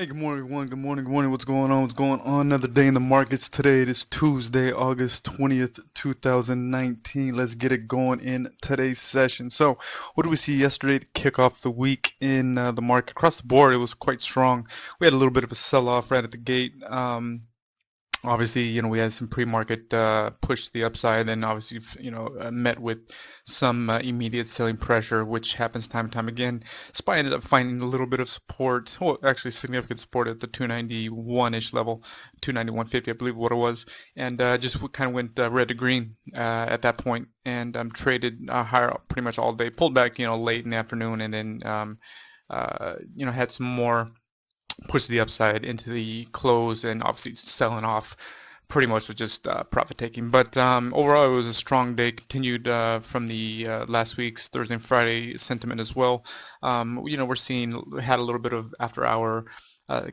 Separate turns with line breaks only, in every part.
Hey, good morning, everyone. Good morning, good morning. What's going on? What's going on? Another day in the markets today. It is Tuesday, August 20th, 2019. Let's get it going in today's session. So, what did we see yesterday to kick off the week in the market? Across the board, it was quite strong. We had a little bit of a sell-off right at the gate. Obviously, we had some pre-market push to the upside, and obviously, met with some immediate selling pressure, which happens time and time again. SPY ended up finding a little bit of support, well, actually significant support at the 291-ish level, 291.50, I believe what it was, and just kind of went red to green at that point, and traded higher pretty much all day. Pulled back, late in the afternoon, and then had some more push the upside into the close, and obviously selling off pretty much was just profit taking. But overall, it was a strong day. Continued from the last week's Thursday and Friday sentiment as well. We're seeing had a little bit of after hour.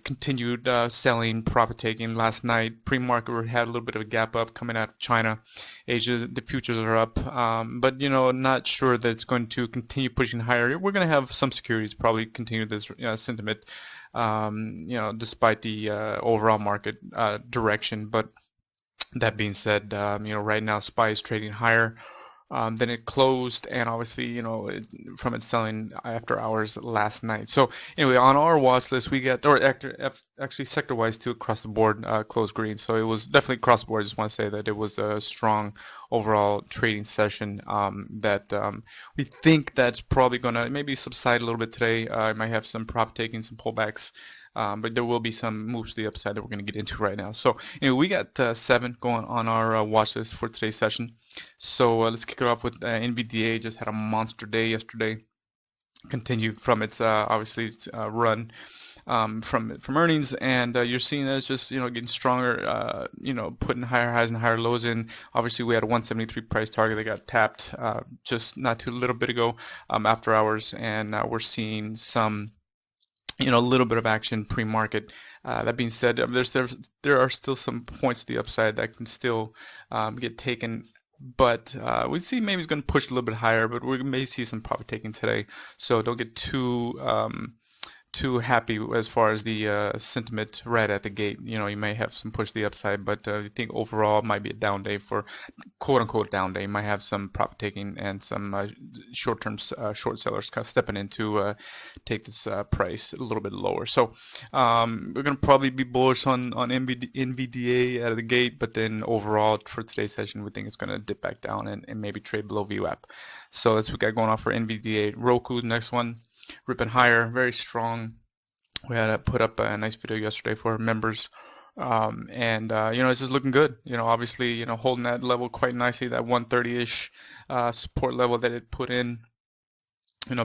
Continued selling, profit taking last night. Pre-market had a little bit of a gap up coming out of China. Asia, the futures are up, but not sure that it's going to continue pushing higher. We're going to have some securities probably continue this sentiment, despite the overall market direction. But that being said, right now SPY is trading higher than it closed, and obviously, from its selling after hours last night. So anyway, on our watch list, we got, or actually sector-wise too, across the board, closed green. So it was definitely across the board. I just want to say that it was a strong overall trading session that we think that's probably going to maybe subside a little bit today. I might have some profit taking, some pullbacks. But there will be some moves to the upside that we're going to get into right now. So anyway, we got 7 going on our watch list for today's session. So let's kick it off with NVDA. Just had a monster day yesterday. Continued from its obviously its run from earnings, and you're seeing that it's just getting stronger. Putting higher highs and higher lows in. Obviously, we had a 173 price target that got tapped just not too little bit ago after hours, and we're seeing some a little bit of action pre-market. That being said, there are still some points to the upside that can still get taken, but we see maybe it's going to push a little bit higher, but we may see some profit taking today. So don't get too happy as far as the sentiment right at the gate. You may have some push to the upside, but I think overall it might be a down day for quote unquote down day. You might have some profit taking and some short-term short sellers kind of stepping in to take this price a little bit lower. So we're going to probably be bullish on NVDA out of the gate, but then overall for today's session, we think it's going to dip back down and maybe trade below VWAP. So that's what we got going on for NVDA. Roku, next one. Ripping higher, very strong. We had to put up a nice video yesterday for our members, and it's just looking good. Obviously, holding that level quite nicely, that 130-ish support level that it put in,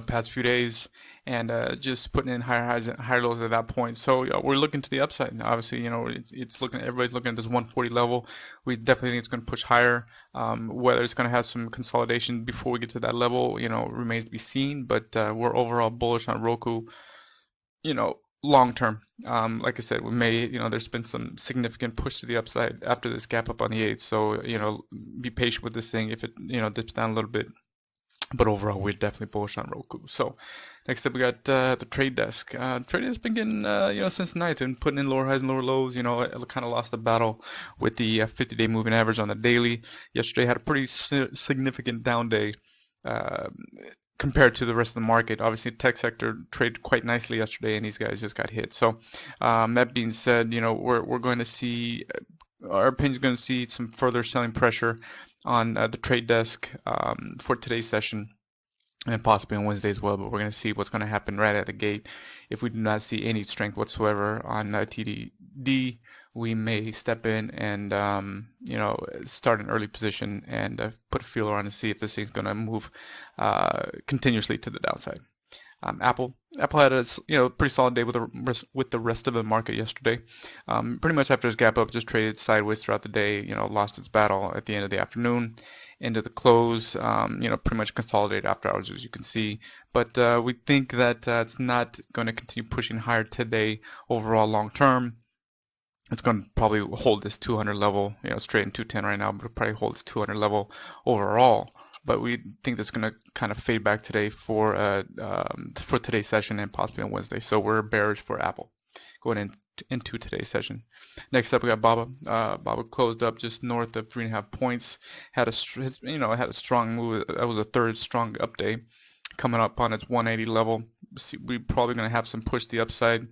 past few days, and just putting in higher highs and higher lows at that point. So we're looking to the upside. Obviously, it's looking. Everybody's looking at this 140 level. We definitely think it's going to push higher. Whether it's going to have some consolidation before we get to that level, remains to be seen. But we're overall bullish on Roku. Long term. Like I said, we may. There's been some significant push to the upside after this gap up on the 8th. So be patient with this thing. If it dips down a little bit. But overall, we're definitely bullish on Roku. So next up, we got the trade desk. Trade desk has been getting, since ninth and putting in lower highs and lower lows. It kind of lost the battle with the 50-day moving average on the daily. Yesterday had a pretty significant down day compared to the rest of the market. Obviously, the tech sector traded quite nicely yesterday, and these guys just got hit. So that being said, we're going to see, our opinion is going to see some further selling pressure on the trade desk for today's session, and possibly on Wednesday as well. But we're going to see what's going to happen right at the gate. If we do not see any strength whatsoever on TDD, we may step in and start an early position and put a feeler on to see if this thing's going to move continuously to the downside. Apple had a pretty solid day with the rest of the market yesterday. Pretty much after its gap up, just traded sideways throughout the day. Lost its battle at the end of the afternoon, into the close. Pretty much consolidated after hours, as you can see. But we think that it's not going to continue pushing higher today. Overall, long term, it's going to probably hold this 200 level. It's trading 210 right now, but it'll probably hold this 200 level overall. But we think that's going to kind of fade back today for today's session and possibly on Wednesday. So we're bearish for Apple. going into today's session. Next up, we got Baba. Baba closed up just north of 3.5 points. Had had a strong move. That was a third strong up day, coming up on its 180 level. We're probably going to have some push the upside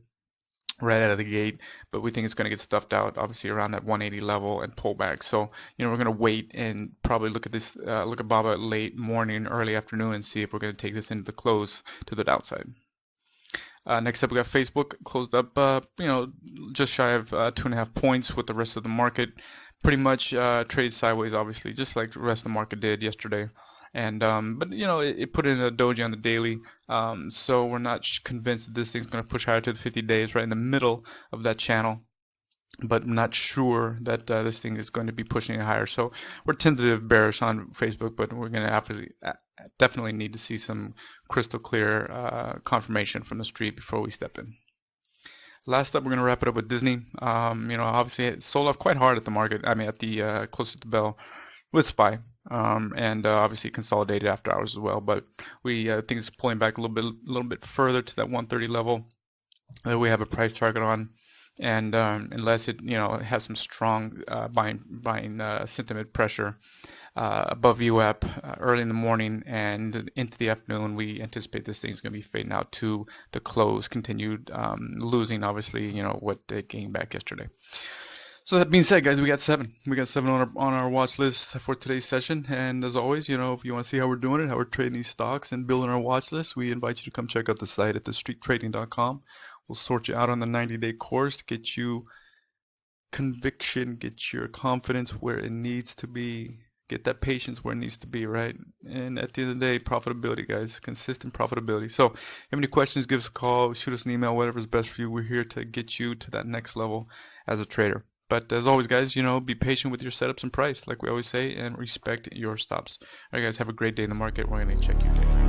right out of the gate, but we think it's going to get stuffed out, obviously around that 180 level and pull back. So, we're going to wait and probably look at this, look at Baba late morning, early afternoon, and see if we're going to take this into the close to the downside. Next up, we got Facebook closed up, just shy of 2.5 points with the rest of the market. Pretty much traded sideways, obviously, just like the rest of the market did yesterday. And but it put in a doji on the daily, so we're not convinced that this thing's going to push higher to the 50 days, right in the middle of that channel. But not sure that this thing is going to be pushing it higher. So we're tentative bearish on Facebook, but we're going to definitely need to see some crystal clear confirmation from the street before we step in. Last up, we're going to wrap it up with Disney. Obviously it sold off quite hard at the market. I mean, at the close to the bell with SPY, and obviously consolidated after hours as well. But we think it's pulling back a little bit further to that 130 level that we have a price target on. And unless it has some strong buying sentiment pressure above VWAP early in the morning and into the afternoon, we anticipate this thing's going to be fading out to the close, continued losing obviously what they gained back yesterday. So that being said, guys, we got seven on our watch list for today's session. And as always, if you want to see how we're doing it, how we're trading these stocks and building our watch list, we invite you to come check out the site at thestreettrading.com. We'll sort you out on the 90-day course, get you conviction, get your confidence where it needs to be, get that patience where it needs to be, right? And at the end of the day, profitability, guys, consistent profitability. So if you have any questions, give us a call, shoot us an email, whatever's best for you. We're here to get you to that next level as a trader. But as always, guys, be patient with your setups and price, like we always say, and respect your stops. All right, guys, have a great day in the market. We're going to check you later.